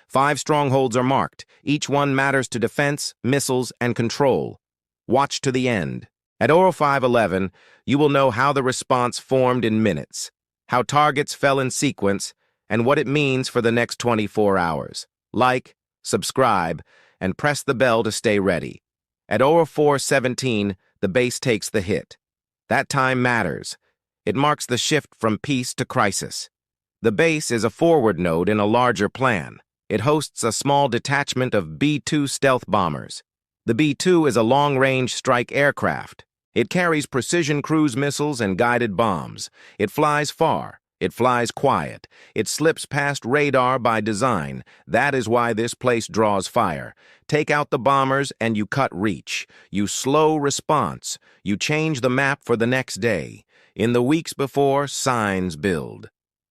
5 strongholds are marked. Each one matters to defense, missiles, and control. Watch to the end. At Oro 511, you will know how the response formed in minutes, how targets fell in sequence, and what it means for the next 24 hours. Like, subscribe, and press the bell to stay ready. At Oro 417, the base takes the hit. That time matters. It marks the shift from peace to crisis. The base is a forward node in a larger plan. It hosts a small detachment of B-2 stealth bombers. The B-2 is a long-range strike aircraft. It carries precision cruise missiles and guided bombs. It flies far. It flies quiet. It slips past radar by design. That is why this place draws fire. Take out the bombers and you cut reach. You slow response. You change the map for the next day. In the weeks before, signs build.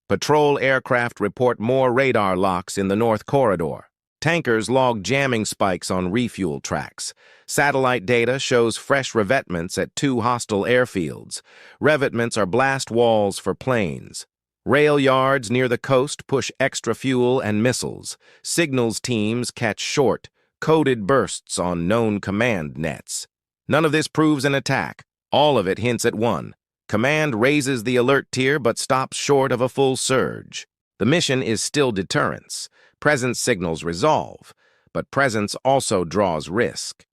Patrol aircraft report more radar locks in the North Corridor. Tankers log jamming spikes on refuel tracks. Satellite data shows fresh revetments at 2 hostile airfields. Revetments are blast walls for planes. Rail yards near the coast push extra fuel and missiles. Signals teams catch short, coded bursts on known command nets. None of this proves an attack. All of it hints at one. Command raises the alert tier but stops short of a full surge. The mission is still deterrence. Presence signals resolve, but presence also draws risk.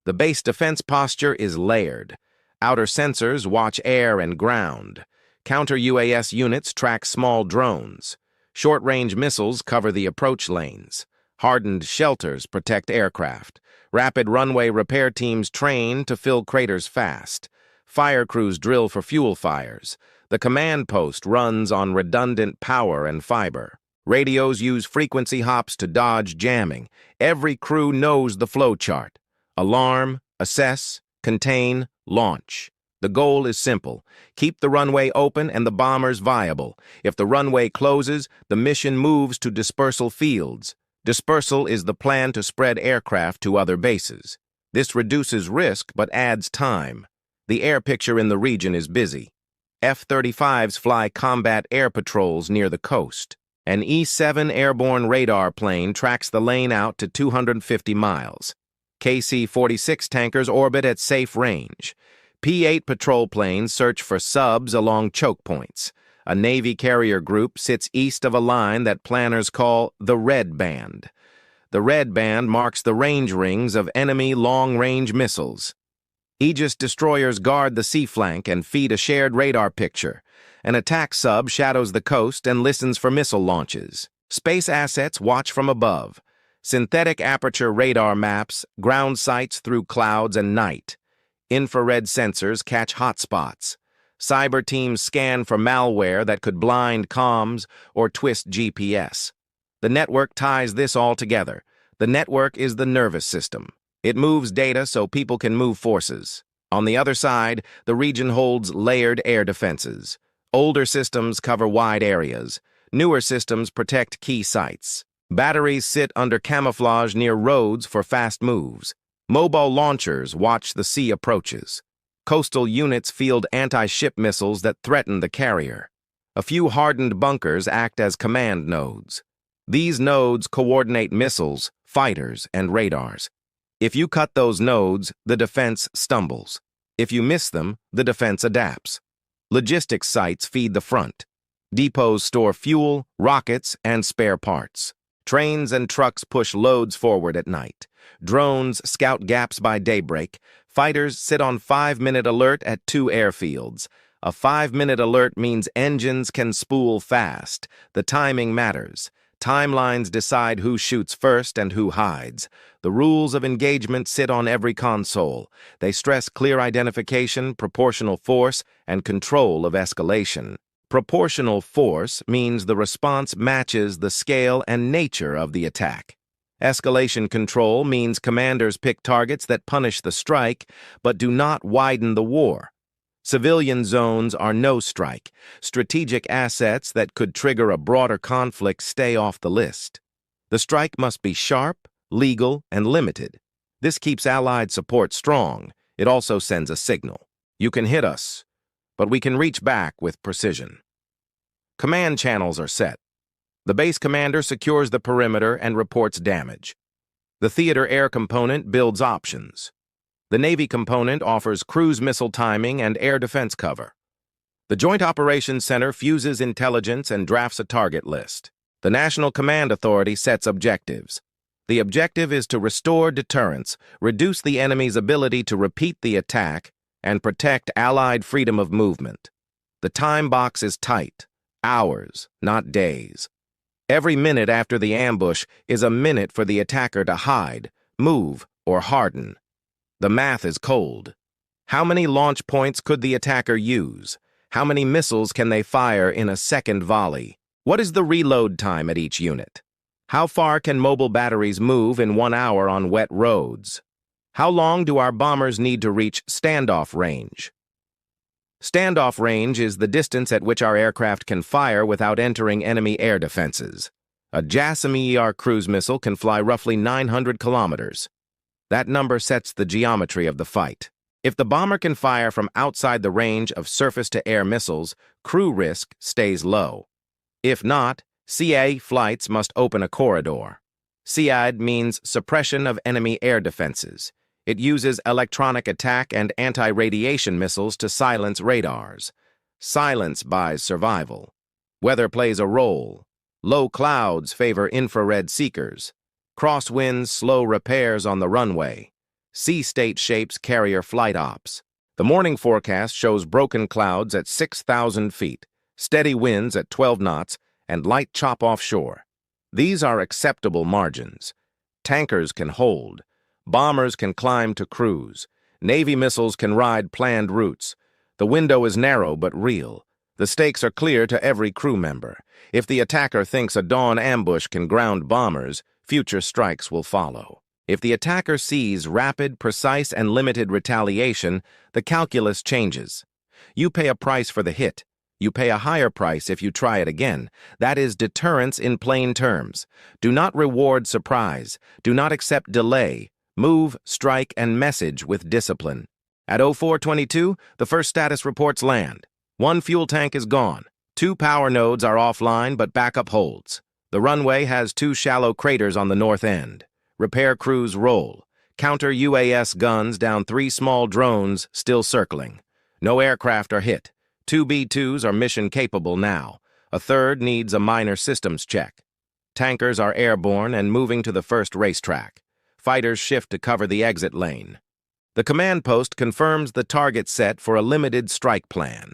The base defense posture is layered. Outer sensors watch air and ground. Counter-UAS units track small drones. Short-range missiles cover the approach lanes. Hardened shelters protect aircraft. Rapid runway repair teams train to fill craters fast. Fire crews drill for fuel fires. The command post runs on redundant power and fiber. Radios use frequency hops to dodge jamming. Every crew knows the flow chart. Alarm, assess, contain, launch. The goal is simple. Keep the runway open and the bombers viable. If the runway closes, the mission moves to dispersal fields. Dispersal is the plan to spread aircraft to other bases. This reduces risk but adds time. The air picture in the region is busy. F-35s fly combat air patrols near the coast. An E-7 airborne radar plane tracks the lane out to 250 miles. KC-46 tankers orbit at safe range. P-8 patrol planes search for subs along choke points. A Navy carrier group sits east of a line that planners call the Red Band. The Red Band marks the range rings of enemy long-range missiles. Aegis destroyers guard the sea flank and feed a shared radar picture. An attack sub shadows the coast and listens for missile launches. Space assets watch from above. Synthetic aperture radar maps ground sights through clouds and night. Infrared sensors catch hotspots. Cyber teams scan for malware that could blind comms or twist GPS. The network ties this all together. The network is the nervous system. It moves data so people can move forces. On the other side, the region holds layered air defenses. Older systems cover wide areas. Newer systems protect key sites. Batteries sit under camouflage near roads for fast moves. Mobile launchers watch the sea approaches. Coastal units field anti-ship missiles that threaten the carrier. A few hardened bunkers act as command nodes. These nodes coordinate missiles, fighters, and radars. If you cut those nodes, the defense stumbles. If you miss them, the defense adapts. Logistics sites feed the front. Depots store fuel, rockets, and spare parts. Trains and trucks push loads forward at night. Drones scout gaps by daybreak. Fighters sit on 5-minute alert at 2 airfields. A 5-minute alert means engines can spool fast. The timing matters. Timelines decide who shoots first and who hides. The rules of engagement sit on every console. They stress clear identification, proportional force, and control of escalation. Proportional force means the response matches the scale and nature of the attack. Escalation control means commanders pick targets that punish the strike, but do not widen the war. Civilian zones are no strike. Strategic assets that could trigger a broader conflict stay off the list. The strike must be sharp, legal, and limited. This keeps Allied support strong. It also sends a signal. You can hit us, but we can reach back with precision. Command channels are set. The base commander secures the perimeter and reports damage. The theater air component builds options. The Navy component offers cruise missile timing and air defense cover. The Joint Operations Center fuses intelligence and drafts a target list. The National Command Authority sets objectives. The objective is to restore deterrence, reduce the enemy's ability to repeat the attack, and protect Allied freedom of movement. The time box is tight, hours, not days. Every minute after the ambush is a minute for the attacker to hide, move, or harden. The math is cold. How many launch points could the attacker use? How many missiles can they fire in a second volley? What is the reload time at each unit? How far can mobile batteries move in 1 hour on wet roads? How long do our bombers need to reach standoff range? Standoff range is the distance at which our aircraft can fire without entering enemy air defenses. A JASSM-ER cruise missile can fly roughly 900 kilometers. That number sets the geometry of the fight. If the bomber can fire from outside the range of surface-to-air missiles, crew risk stays low. If not, CA flights must open a corridor. SEAD means suppression of enemy air defenses. It uses electronic attack and anti-radiation missiles to silence radars. Silence buys survival. Weather plays a role. Low clouds favor infrared seekers. Crosswinds slow repairs on the runway. Sea state shapes carrier flight ops. The morning forecast shows broken clouds at 6,000 feet, steady winds at 12 knots, and light chop offshore. These are acceptable margins. Tankers can hold. Bombers can climb to cruise. Navy missiles can ride planned routes. The window is narrow but real. The stakes are clear to every crew member. If the attacker thinks a dawn ambush can ground bombers, future strikes will follow. If the attacker sees rapid, precise, and limited retaliation, the calculus changes. You pay a price for the hit. You pay a higher price if you try it again. That is deterrence in plain terms. Do not reward surprise. Do not accept delay. Move, strike, and message with discipline. At 0422, the first status reports land. 1 fuel tank is gone. 2 power nodes are offline, but backup holds. The runway has 2 shallow craters on the north end. Repair crews roll. Counter UAS guns down 3 small drones still circling. No aircraft are hit. 2 B-2s are mission capable now. A third needs a minor systems check. Tankers are airborne and moving to the first racetrack. Fighters shift to cover the exit lane. The command post confirms the target set for a limited strike plan.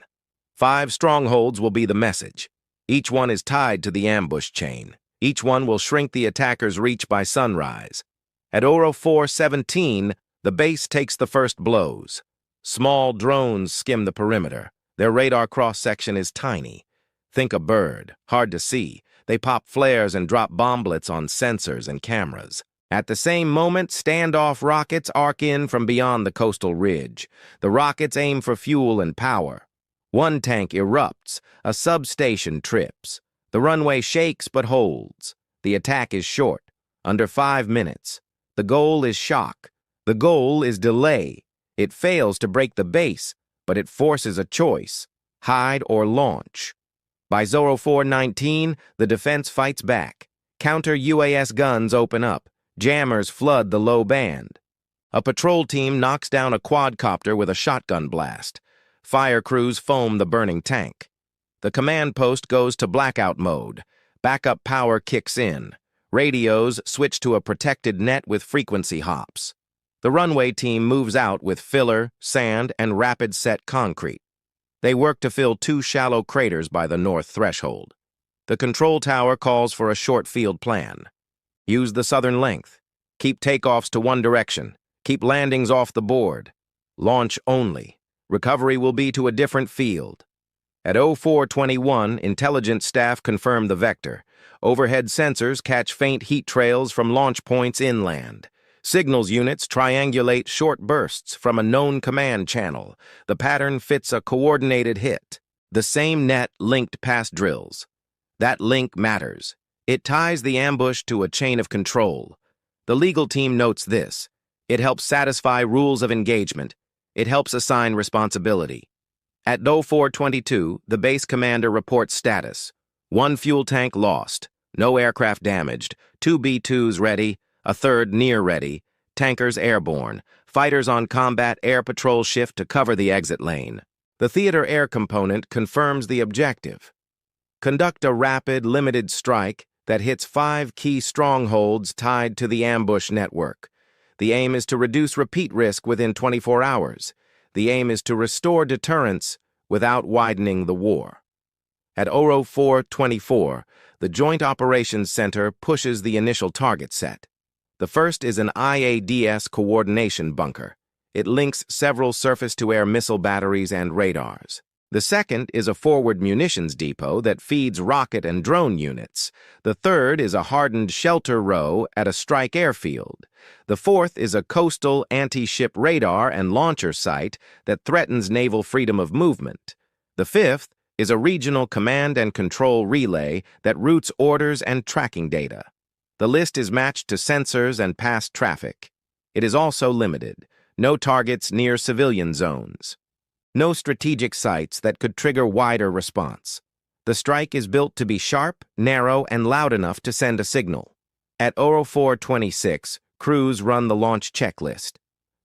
5 strongholds will be the message. Each one is tied to the ambush chain. Each one will shrink the attacker's reach by sunrise. At 0417, the base takes the first blows. Small drones skim the perimeter. Their radar cross-section is tiny. Think a bird, hard to see. They pop flares and drop bomblets on sensors and cameras. At the same moment, standoff rockets arc in from beyond the coastal ridge. The rockets aim for fuel and power. 1 tank erupts. A substation trips. The runway shakes but holds. The attack is short, under 5 minutes. The goal is shock. The goal is delay. It fails to break the base, but it forces a choice: hide or launch. By 0419, the defense fights back. Counter UAS guns open up. Jammers flood the low band. A patrol team knocks down a quadcopter with a shotgun blast. Fire crews foam the burning tank. The command post goes to blackout mode. Backup power kicks in. Radios switch to a protected net with frequency hops. The runway team moves out with filler, sand, and rapid-set concrete. They work to fill 2 shallow craters by the north threshold. The control tower calls for a short field plan. Use the southern length. Keep takeoffs to one direction. Keep landings off the board. Launch only. Recovery will be to a different field. At 0421, intelligence staff confirm the vector. Overhead sensors catch faint heat trails from launch points inland. Signals units triangulate short bursts from a known command channel. The pattern fits a coordinated hit. The same net linked past drills. That link matters. It ties the ambush to a chain of control. The legal team notes this. It helps satisfy rules of engagement. It helps assign responsibility. At 0422, the base commander reports status. 1 fuel tank lost. No aircraft damaged, 2 B-2s ready, a third near ready, tankers airborne, fighters on combat air patrol shift to cover the exit lane. The theater air component confirms the objective. Conduct a rapid, limited strike that hits 5 key strongholds tied to the ambush network. The aim is to reduce repeat risk within 24 hours. The aim is to restore deterrence without widening the war. At ORO 424, the Joint Operations Center pushes the initial target set. The first is an IADS coordination bunker. It links several surface-to-air missile batteries and radars. The second is a forward munitions depot that feeds rocket and drone units. The third is a hardened shelter row at a strike airfield. The fourth is a coastal anti-ship radar and launcher site that threatens naval freedom of movement. The fifth is a regional command and control relay that routes orders and tracking data. The list is matched to sensors and past traffic. It is also limited. No targets near civilian zones. No strategic sites that could trigger wider response. The strike is built to be sharp, narrow, and loud enough to send a signal. At ORO 426, crews run the launch checklist.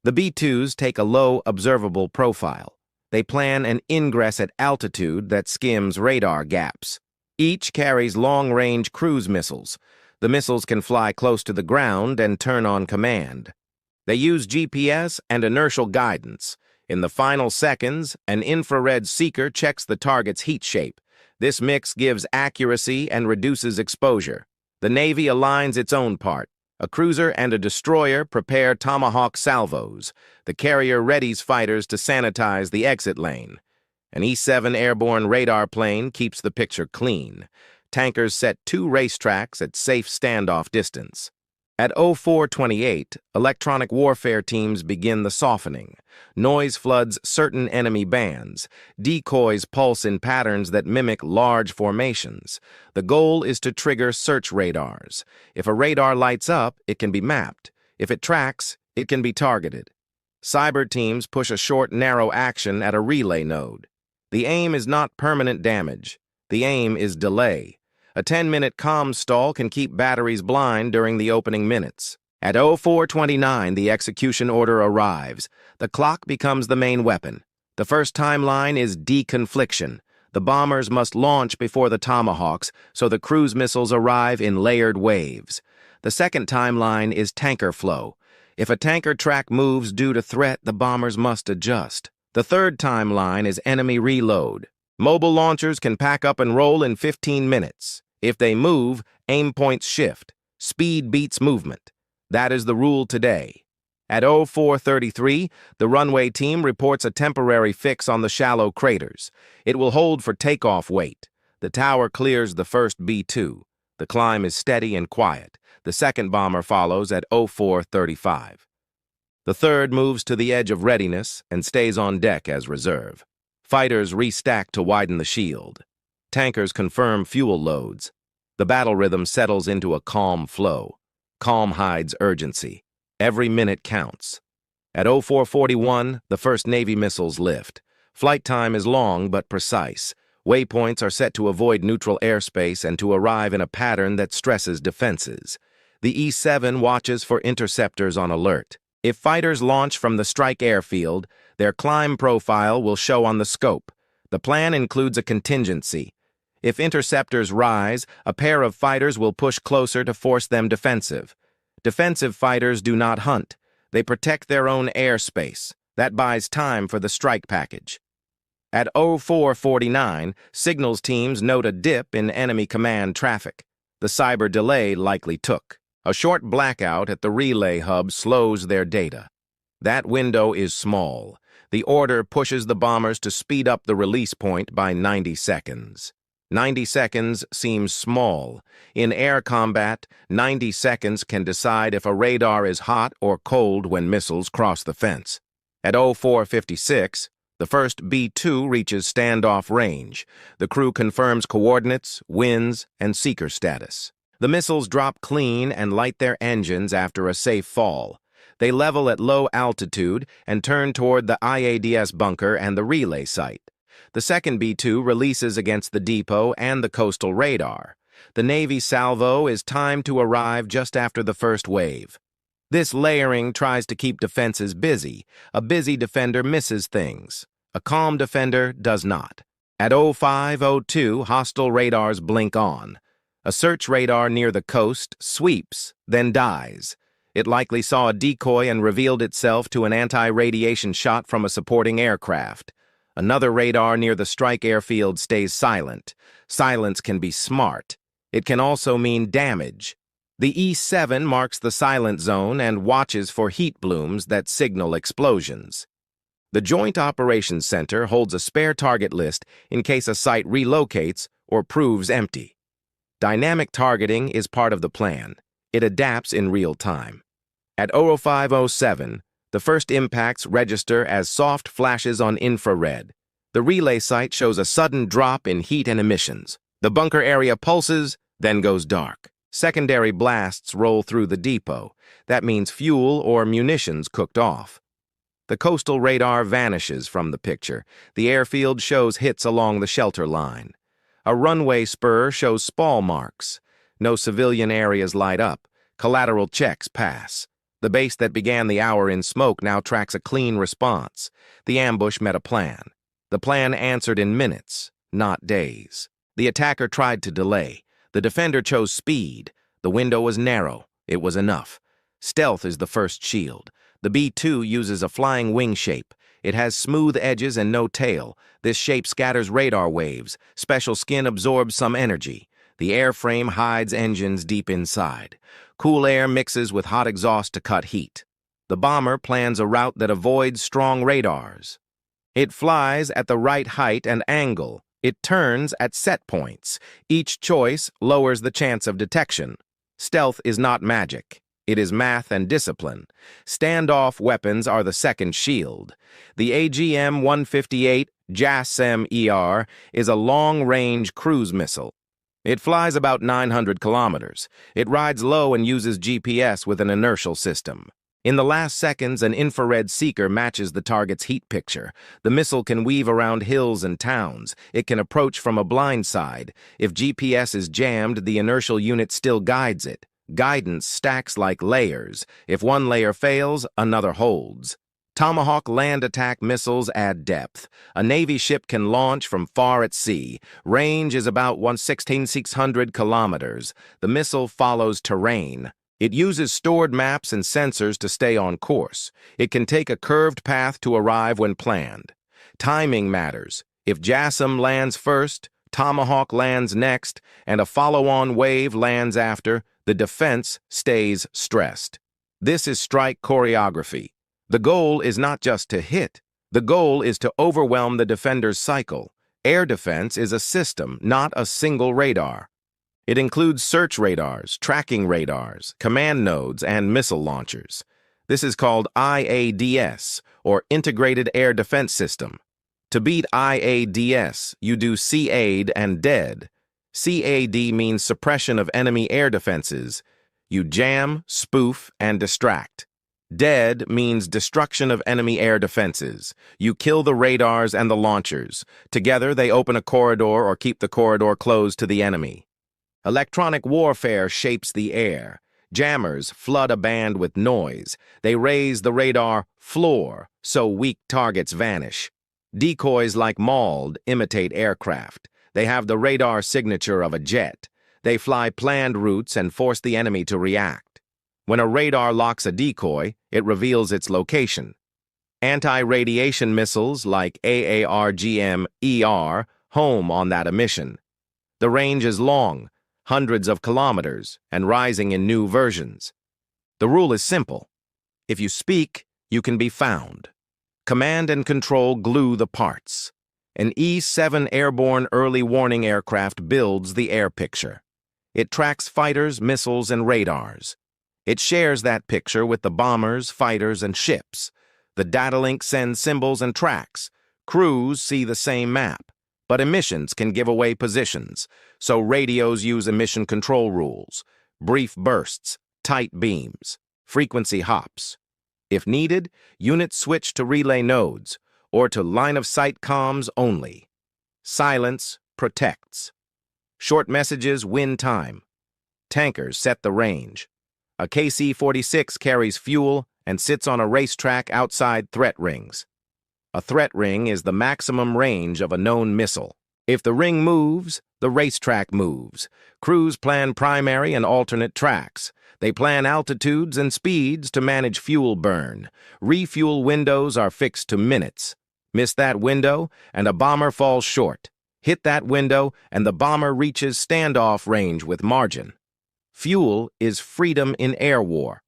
The B-2s take a low, observable profile. They plan an ingress at altitude that skims radar gaps. Each carries long-range cruise missiles. The missiles can fly close to the ground and turn on command. They use GPS and inertial guidance. In the final seconds, an infrared seeker checks the target's heat shape. This mix gives accuracy and reduces exposure. The Navy aligns its own part. A cruiser and a destroyer prepare Tomahawk salvos. The carrier readies fighters to sanitize the exit lane. An E-7 airborne radar plane keeps the picture clean. Tankers set 2 racetracks at safe standoff distance. At 0428, electronic warfare teams begin the softening. Noise floods certain enemy bands. Decoys pulse in patterns that mimic large formations. The goal is to trigger search radars. If a radar lights up, it can be mapped. If it tracks, it can be targeted. Cyber teams push a short, narrow action at a relay node. The aim is not permanent damage. The aim is delay. A 10-minute comm stall can keep batteries blind during the opening minutes. At 0429, the execution order arrives. The clock becomes the main weapon. The first timeline is deconfliction. The bombers must launch before the Tomahawks, so the cruise missiles arrive in layered waves. The second timeline is tanker flow. If a tanker track moves due to threat, the bombers must adjust. The third timeline is enemy reload. Mobile launchers can pack up and roll in 15 minutes. If they move, aim points shift. Speed beats movement. That is the rule today. At 0433, the runway team reports a temporary fix on the shallow craters. It will hold for takeoff weight. The tower clears the first B-2. The climb is steady and quiet. The second bomber follows at 0435. The third moves to the edge of readiness and stays on deck as reserve. Fighters restack to widen the shield. Tankers confirm fuel loads. The battle rhythm settles into a calm flow. Calm hides urgency. Every minute counts. At 0441, the first Navy missiles lift. Flight time is long but precise. Waypoints are set to avoid neutral airspace and to arrive in a pattern that stresses defenses. The E-7 watches for interceptors on alert. If fighters launch from the strike airfield, their climb profile will show on the scope. The plan includes a contingency. If interceptors rise, a pair of fighters will push closer to force them defensive. Defensive fighters do not hunt. They protect their own airspace. That buys time for the strike package. At 0449, signals teams note a dip in enemy command traffic. The cyber delay likely took. A short blackout at the relay hub slows their data. That window is small. The order pushes the bombers to speed up the release point by 90 seconds. 90 seconds seems small. In air combat, 90 seconds can decide if a radar is hot or cold when missiles cross the fence. At 0456, the first B-2 reaches standoff range. The crew confirms coordinates, winds, and seeker status. The missiles drop clean and light their engines after a safe fall. They level at low altitude and turn toward the IADS bunker and the relay site. The second B-2 releases against the depot and the coastal radar. The Navy salvo is timed to arrive just after the first wave. This layering tries to keep defenses busy. A busy defender misses things. A calm defender does not. At 05:02, hostile radars blink on. A search radar near the coast sweeps, then dies. It likely saw a decoy and revealed itself to an anti-radiation shot from a supporting aircraft. Another radar near the strike airfield stays silent. Silence can be smart. It can also mean damage. The E-7 marks the silent zone and watches for heat blooms that signal explosions. The Joint Operations Center holds a spare target list in case a site relocates or proves empty. Dynamic targeting is part of the plan. It adapts in real time. At 05:07, the first impacts register as soft flashes on infrared. The relay site shows a sudden drop in heat and emissions. The bunker area pulses, then goes dark. Secondary blasts roll through the depot. That means fuel or munitions cooked off. The coastal radar vanishes from the picture. The airfield shows hits along the shelter line. A runway spur shows spall marks. No civilian areas light up. Collateral checks pass. The base that began the hour in smoke now tracks a clean response. The ambush met a plan. The plan answered in minutes, not days. The attacker tried to delay. The defender chose speed. The window was narrow. It was enough. Stealth is the first shield. The B-2 uses a flying wing shape. It has smooth edges and no tail. This shape scatters radar waves. Special skin absorbs some energy. The airframe hides engines deep inside. Cool air mixes with hot exhaust to cut heat. The bomber plans a route that avoids strong radars. It flies at the right height and angle. It turns at set points. Each choice lowers the chance of detection. Stealth is not magic. It is math and discipline. Standoff weapons are the second shield. The AGM-158 JASSM-ER is a long-range cruise missile. It flies about 900 kilometers. It rides low and uses GPS with an inertial system. In the last seconds, an infrared seeker matches the target's heat picture. The missile can weave around hills and towns. It can approach from a blind side. If GPS is jammed, the inertial unit still guides it. Guidance stacks like layers. If one layer fails, another holds. Tomahawk land attack missiles add depth. A Navy ship can launch from far at sea. Range is about 116,600 kilometers. The missile follows terrain. It uses stored maps and sensors to stay on course. It can take a curved path to arrive when planned. Timing matters. If JASSM lands first, Tomahawk lands next, and a follow-on wave lands after, the defense stays stressed. This is strike choreography. The goal is not just to hit. The goal is to overwhelm the defender's cycle. Air defense is a system, not a single radar. It includes search radars, tracking radars, command nodes, and missile launchers. This is called IADS, or Integrated Air Defense System. To beat IADS, you do CAD and DEAD. CAD means suppression of enemy air defenses. You jam, spoof, and distract. DEAD means destruction of enemy air defenses. You kill the radars and the launchers. Together, they open a corridor or keep the corridor closed to the enemy. Electronic warfare shapes the air. Jammers flood a band with noise. They raise the radar floor, so weak targets vanish. Decoys like mauled imitate aircraft. They have the radar signature of a jet. They fly planned routes and force the enemy to react. When a radar locks a decoy, it reveals its location. Anti-radiation missiles like AARGM-ER home on that emission. The range is long, hundreds of kilometers, and rising in new versions. The rule is simple. If you speak, you can be found. Command and control glue the parts. An E-7 airborne early warning aircraft builds the air picture. It tracks fighters, missiles, and radars. It shares that picture with the bombers, fighters, and ships. The data link sends symbols and tracks. Crews see the same map. But emissions can give away positions, so radios use emission control rules. Brief bursts, tight beams, frequency hops. If needed, units switch to relay nodes or to line-of-sight comms only. Silence protects. Short messages win time. Tankers set the range. A KC-46 carries fuel and sits on a racetrack outside threat rings. A threat ring is the maximum range of a known missile. If the ring moves, the racetrack moves. Crews plan primary and alternate tracks. They plan altitudes and speeds to manage fuel burn. Refuel windows are fixed to minutes. Miss that window, and a bomber falls short. Hit that window, and the bomber reaches standoff range with margin. Fuel is freedom in air war.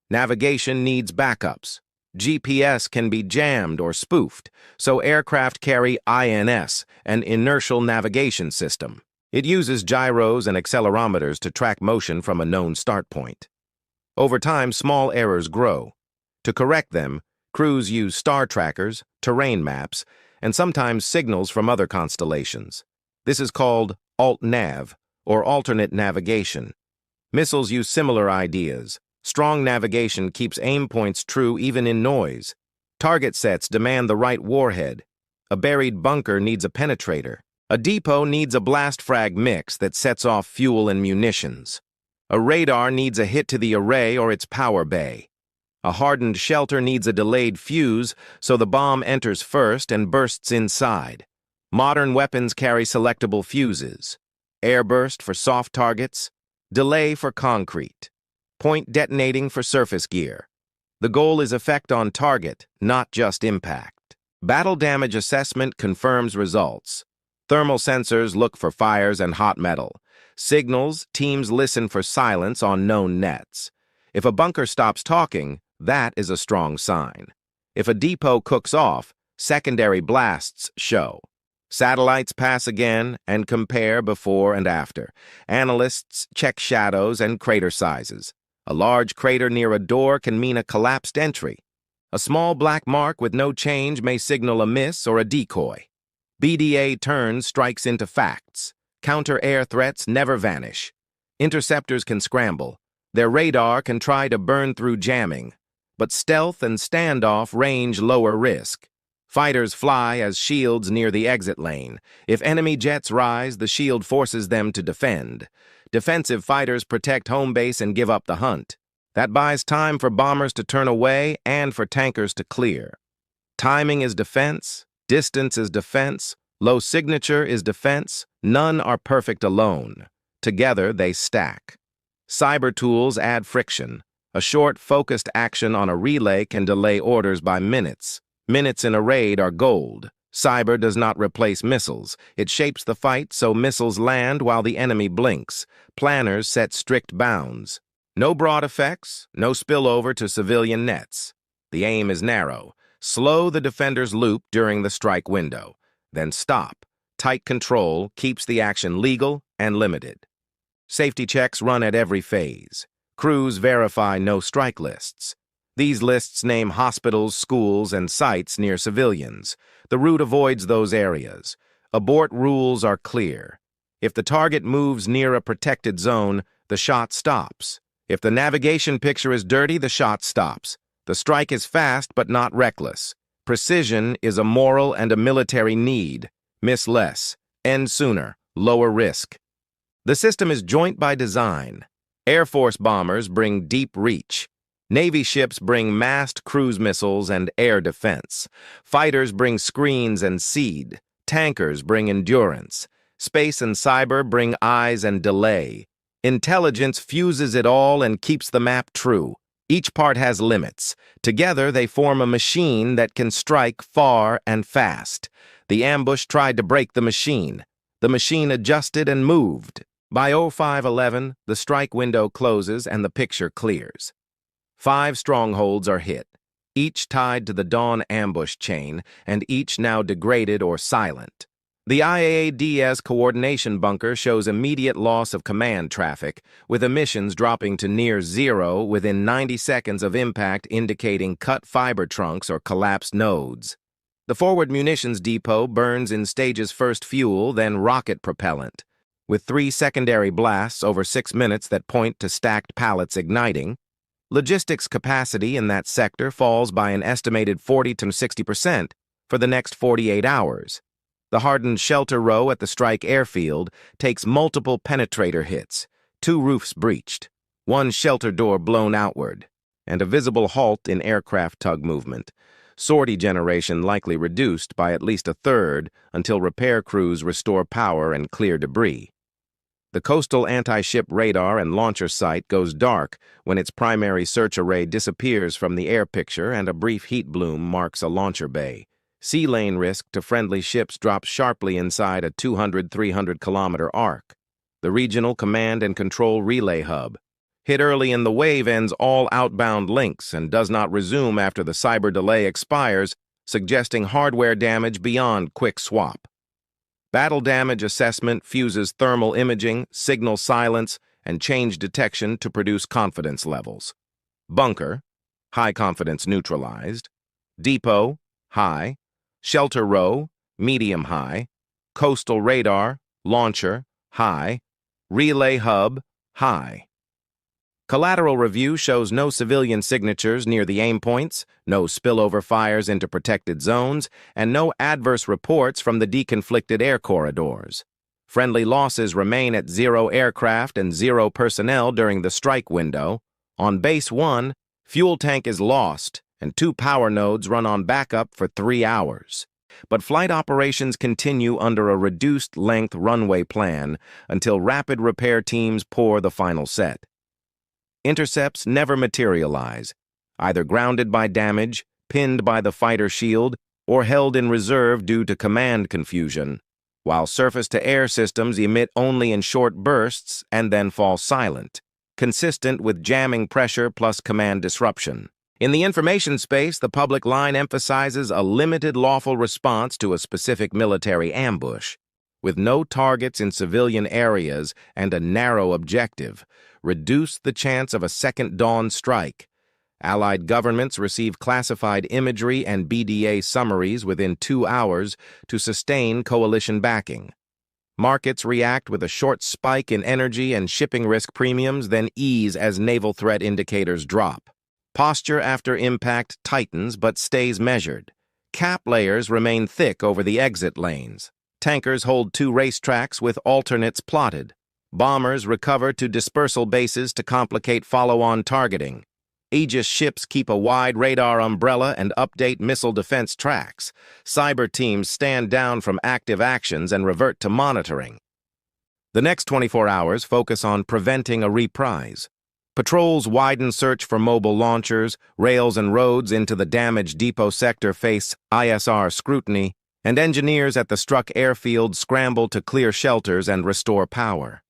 Navigation needs backups. GPS can be jammed or spoofed, so aircraft carry INS, an inertial navigation system. It uses gyros and accelerometers to track motion from a known start point. Over time, small errors grow. To correct them, crews use star trackers, terrain maps, and sometimes signals from other constellations. This is called alt-nav, or alternate navigation. Missiles use similar ideas. Strong navigation keeps aim points true even in noise. Target sets demand the right warhead. A buried bunker needs a penetrator. A depot needs a blast frag mix that sets off fuel and munitions. A radar needs a hit to the array or its power bay. A hardened shelter needs a delayed fuse so the bomb enters first and bursts inside. Modern weapons carry selectable fuses. Airburst for soft targets. Delay for concrete. Point detonating for surface gear. The goal is effect on target, not just impact. Battle damage assessment confirms results. Thermal sensors look for fires and hot metal. Signals, teams listen for silence on known nets. If a bunker stops talking, that is a strong sign. If a depot cooks off, secondary blasts show. Satellites pass again and compare before and after. Analysts check shadows and crater sizes. A large crater near a door can mean a collapsed entry. A small black mark with no change may signal a miss or a decoy. BDA turns strikes into facts. Counter-air threats never vanish. Interceptors can scramble. Their radar can try to burn through jamming. But stealth and standoff range lower risk. Fighters fly as shields near the exit lane. If enemy jets rise, the shield forces them to defend. Defensive fighters protect home base and give up the hunt. That buys time for bombers to turn away and for tankers to clear. Timing is defense, distance is defense, low signature is defense. None are perfect alone. Together they stack. Cyber tools add friction. A short, focused action on a relay can delay orders by minutes. Minutes in a raid are gold. Cyber does not replace missiles. It shapes the fight so missiles land while the enemy blinks. Planners set strict bounds. No broad effects, no spillover to civilian nets. The aim is narrow. Slow the defender's loop during the strike window. Then stop. Tight control keeps the action legal and limited. Safety checks run at every phase. Crews verify no strike lists. These lists name hospitals, schools, and sites near civilians. The route avoids those areas. Abort rules are clear. If the target moves near a protected zone, the shot stops. If the navigation picture is dirty, the shot stops. The strike is fast but not reckless. Precision is a moral and a military need. Miss less, end sooner, lower risk. The system is joint by design. Air Force bombers bring deep reach. Navy ships bring massed cruise missiles and air defense. Fighters bring screens and seed. Tankers bring endurance. Space and cyber bring eyes and delay. Intelligence fuses it all and keeps the map true. Each part has limits. Together they form a machine that can strike far and fast. The ambush tried to break the machine. The machine adjusted and moved. By 05:11, the strike window closes and the picture clears. 5 strongholds are hit, each tied to the Dawn ambush chain, and each now degraded or silent. The IAADS coordination bunker shows immediate loss of command traffic, with emissions dropping to near zero within 90 seconds of impact, indicating cut fiber trunks or collapsed nodes. The forward munitions depot burns in stages: first fuel, then rocket propellant. With 3 secondary blasts over 6 minutes that point to stacked pallets igniting, logistics capacity in that sector falls by an estimated 40 to 60% for the next 48 hours. The hardened shelter row at the strike airfield takes multiple penetrator hits, 2 roofs breached, 1 shelter door blown outward, and a visible halt in aircraft tug movement. Sortie generation likely reduced by at least a third until repair crews restore power and clear debris. The coastal anti-ship radar and launcher sight goes dark when its primary search array disappears from the air picture and a brief heat bloom marks a launcher bay. Sea lane risk to friendly ships drops sharply inside a 200-300 kilometer arc. The regional command and control relay hub. Hit early in the wave ends all outbound links and does not resume after the cyber delay expires, suggesting hardware damage beyond quick swap. Battle damage assessment fuses thermal imaging, signal silence, and change detection to produce confidence levels. Bunker, high confidence neutralized. Depot, high. Shelter row, medium high. Coastal radar, launcher, high. Relay hub, high. Collateral review shows no civilian signatures near the aim points, no spillover fires into protected zones, and no adverse reports from the deconflicted air corridors. Friendly losses remain at 0 aircraft and 0 personnel during the strike window. On Base 1, fuel tank is lost, and 2 power nodes run on backup for 3 hours. But flight operations continue under a reduced-length runway plan until rapid repair teams pour the final set. Intercepts never materialize, either grounded by damage, pinned by the fighter shield, or held in reserve due to command confusion, while surface-to-air systems emit only in short bursts and then fall silent, consistent with jamming pressure plus command disruption. In the information space, the public line emphasizes a limited lawful response to a specific military ambush, with no targets in civilian areas and a narrow objective: reduce the chance of a second dawn strike. Allied governments receive classified imagery and BDA summaries within 2 hours to sustain coalition backing. Markets react with a short spike in energy and shipping risk premiums, then ease as naval threat indicators drop. Posture after impact tightens but stays measured. Cap layers remain thick over the exit lanes. Tankers hold 2 racetracks with alternates plotted. Bombers recover to dispersal bases to complicate follow-on targeting. Aegis ships keep a wide radar umbrella and update missile defense tracks. Cyber teams stand down from active actions and revert to monitoring. The next 24 hours focus on preventing a reprise. Patrols widen search for mobile launchers, rails and roads into the damaged depot sector face ISR scrutiny, and engineers at the struck airfield scramble to clear shelters and restore power.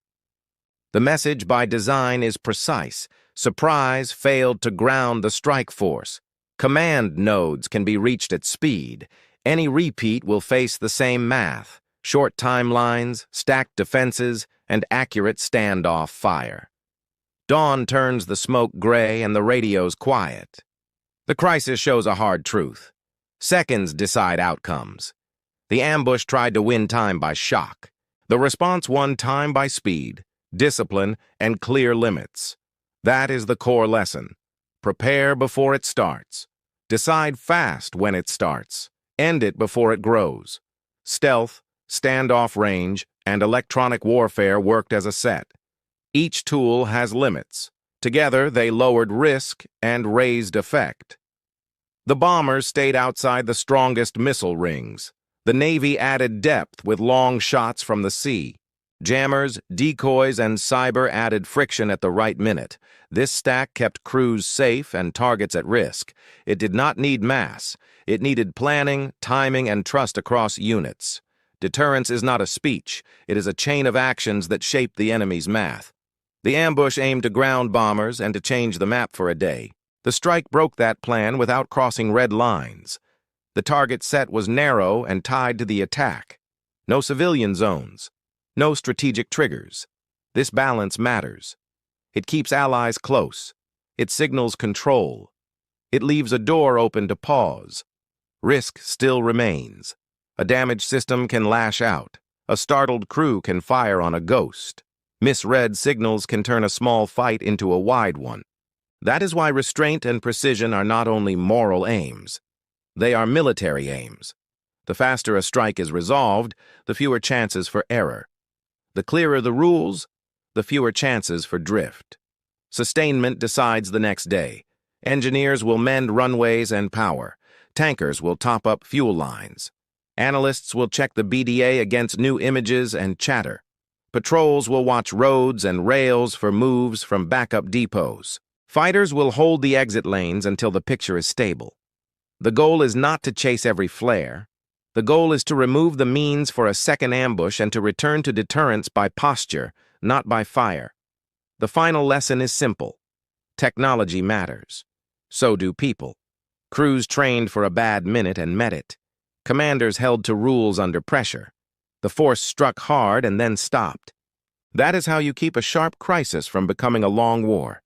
The message by design is precise. Surprise failed to ground the strike force. Command nodes can be reached at speed. Any repeat will face the same math: short timelines, stacked defenses, and accurate standoff fire. Dawn turns the smoke gray and the radio's quiet. The crisis shows a hard truth. Seconds decide outcomes. The ambush tried to win time by shock. The response won time by speed, discipline, and clear limits. That is the core lesson. Prepare before it starts. Decide fast when it starts. End it before it grows. Stealth, standoff range, and electronic warfare worked as a set. Each tool has limits. Together, they lowered risk and raised effect. The bombers stayed outside the strongest missile rings. The Navy added depth with long shots from the sea. Jammers, decoys, and cyber added friction at the right minute. This stack kept crews safe and targets at risk. It did not need mass. It needed planning, timing, and trust across units. Deterrence is not a speech. It is a chain of actions that shape the enemy's math. The ambush aimed to ground bombers and to change the map for a day. The strike broke that plan without crossing red lines. The target set was narrow and tied to the attack. No civilian zones. No strategic triggers. This balance matters. It keeps allies close. It signals control. It leaves a door open to pause. Risk still remains. A damaged system can lash out. A startled crew can fire on a ghost. Misread signals can turn a small fight into a wide one. That is why restraint and precision are not only moral aims. They are military aims. The faster a strike is resolved, the fewer chances for error. The clearer the rules, the fewer chances for drift. Sustainment decides the next day. Engineers will mend runways and power. Tankers will top up fuel lines. Analysts will check the BDA against new images and chatter. Patrols will watch roads and rails for moves from backup depots. Fighters will hold the exit lanes until the picture is stable. The goal is not to chase every flare. The goal is to remove the means for a second ambush and to return to deterrence by posture, not by fire. The final lesson is simple. Technology matters. So do people. Crews trained for a bad minute and met it. Commanders held to rules under pressure. The force struck hard and then stopped. That is how you keep a sharp crisis from becoming a long war.